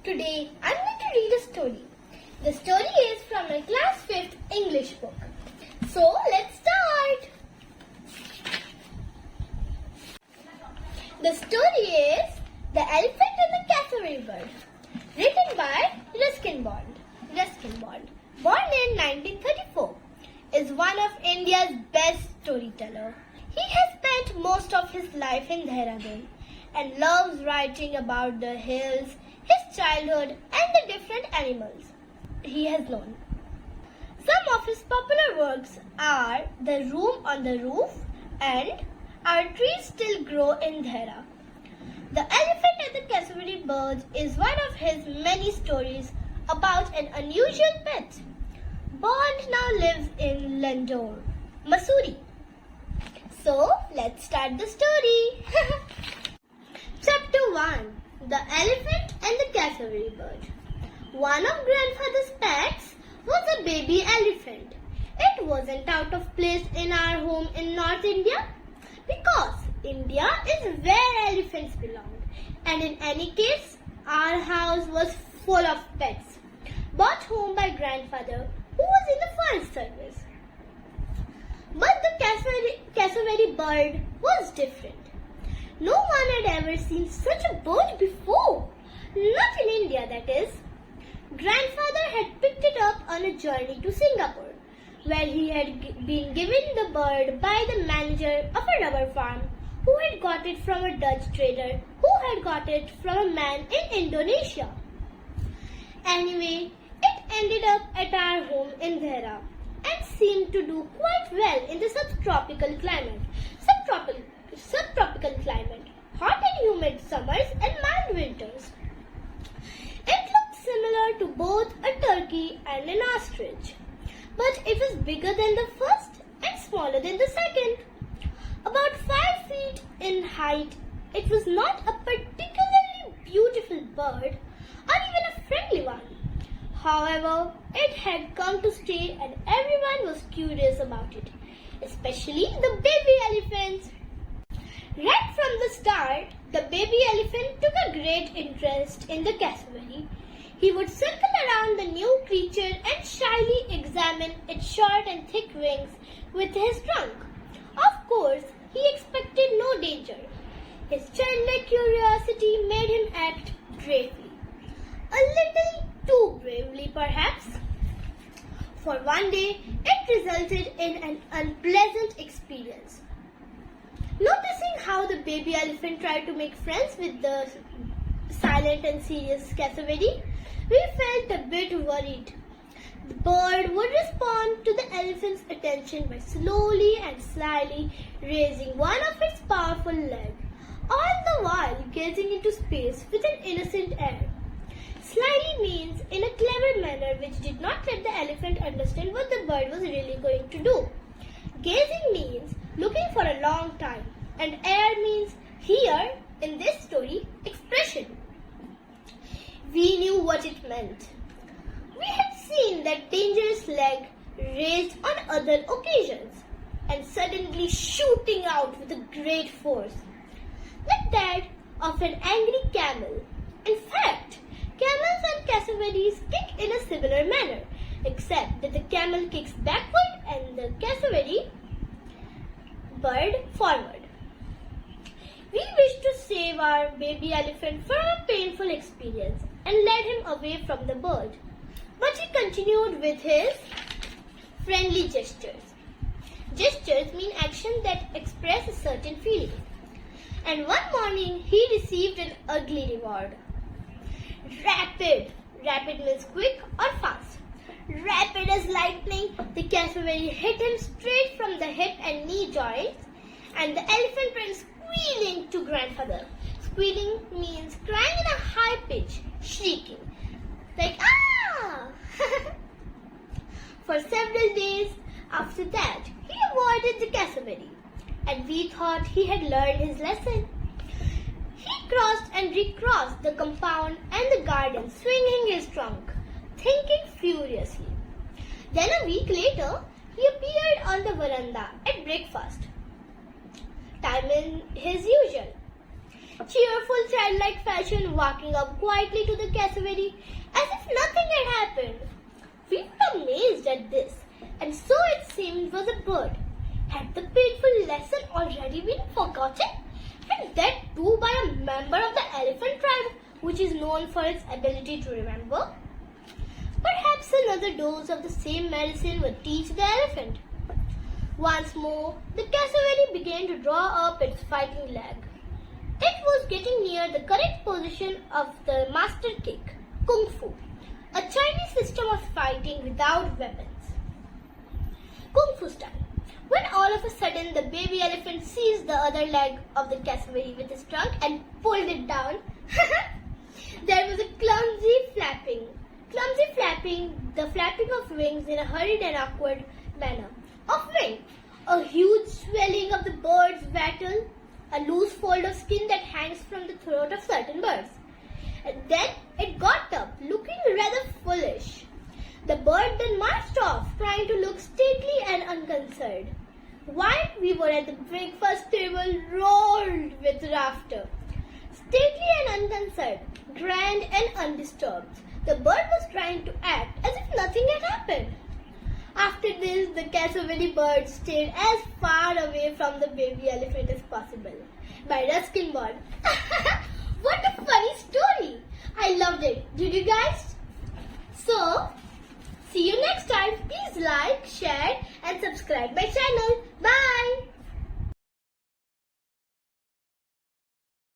Today I'm going to read a story. The story is from my class 5th English book. So let's start. The story is The Elephant and the Cassowary Bird, written by Ruskin Bond. Ruskin Bond, born in 1934, is one of India's best storytellers. He has spent most of his life in Dehradun and loves writing about the hills, his childhood and the different animals he has known. Some of his popular works are The Room on the Roof and Our Trees Still Grow in Dhera. The Elephant and the Cassowary Bird is one of his many stories about an unusual pet. Bond now lives in Landore, Missouri. So, let's start the story. Chapter 1. The Elephant and the Cassowary Bird. One of grandfather's pets was a baby elephant. It wasn't out of place in our home in North India because India is where elephants belong. And in any case, our house was full of pets, brought home by grandfather who was in the forest service. But the cassowary bird was different. No one had ever seen such a bird before. Not in India, that is. Grandfather had picked it up on a journey to Singapore, where he had been given the bird by the manager of a rubber farm, who had got it from a Dutch trader, who had got it from a man in Indonesia. Anyway, it ended up at our home in Dhera and seemed to do quite well in the subtropical climate. Subtropical climate, hot and humid summers and mild winters. It looked similar to both a turkey and an ostrich, but it was bigger than the first and smaller than the second. About 5 feet in height, it was not a particularly beautiful bird or even a friendly one. However, it had come to stay and everyone was curious about it, especially the baby elephants. Right from the start, the baby elephant took a great interest in the cassowary. He would circle around the new creature and shyly examine its short and thick wings with his trunk. Of course, he expected no danger. His childlike curiosity made him act bravely. A little too bravely, perhaps. For one day, it resulted in an unpleasant experience. Noticing how the baby elephant tried to make friends with the silent and serious cassowary, we felt a bit worried. The bird would respond to the elephant's attention by slowly and slyly raising one of its powerful legs, all the while gazing into space with an innocent air. Slyly means in a clever manner which did not let the elephant understand what the bird was really going to do. Gazing means looking for a long time, and air means here, in this story, expression. We knew what it meant. We had seen that dangerous leg raised on other occasions and suddenly shooting out with a great force, like that of an angry camel. In fact, camels and cassowaries kick in a similar manner, except that the camel kicks backward and the cassowary bird forward. We wished to save our baby elephant from a painful experience and led him away from the bird. But he continued with his friendly gestures. Gestures mean action that express a certain feeling. And one morning he received an ugly reward. Rapid. Rapid means quick or fast. Rapid as lightning, the cassowary hit him straight from the hip and knee joints, and the elephant ran squealing to grandfather. Squealing means crying in a high pitch, shrieking, like ah! For several days after that, he avoided the cassowary, and we thought he had learned his lesson. He crossed and recrossed the compound and the garden, swinging his trunk, thinking furiously. Then a week later, he appeared on the veranda at breakfast time in his usual. cheerful childlike fashion, walking up quietly to the cassowary as if nothing had happened. We were amazed at this, and so it seemed was a bird. Had the painful lesson already been forgotten? And that too by a member of the elephant tribe, which is known for its ability to remember? Perhaps another dose of the same medicine would teach the elephant. Once more, the cassowary began to draw up its fighting leg. It was getting near the correct position of the master kick, Kung Fu, a Chinese system of fighting without weapons. Kung Fu style. When all of a sudden the baby elephant seized the other leg of the cassowary with his trunk and pulled it down, there was a clumsy flapping, the flapping of wings in a hurried and awkward manner. Of wing, a huge swelling of the bird's wattle, a loose fold of skin that hangs from the throat of certain birds. And then it got up, looking rather foolish. The bird then marched off, trying to look stately and unconcerned. While we were at the breakfast table, roared with laughter. Stately and unconcerned, grand and undisturbed, the bird was trying to act as if nothing had happened. After this, the cassowary bird stayed as far away from the baby elephant as possible. By Ruskin Bond. What a funny story! I loved it. Did you guys? So, see you next time. Please like, share and subscribe my channel. Bye!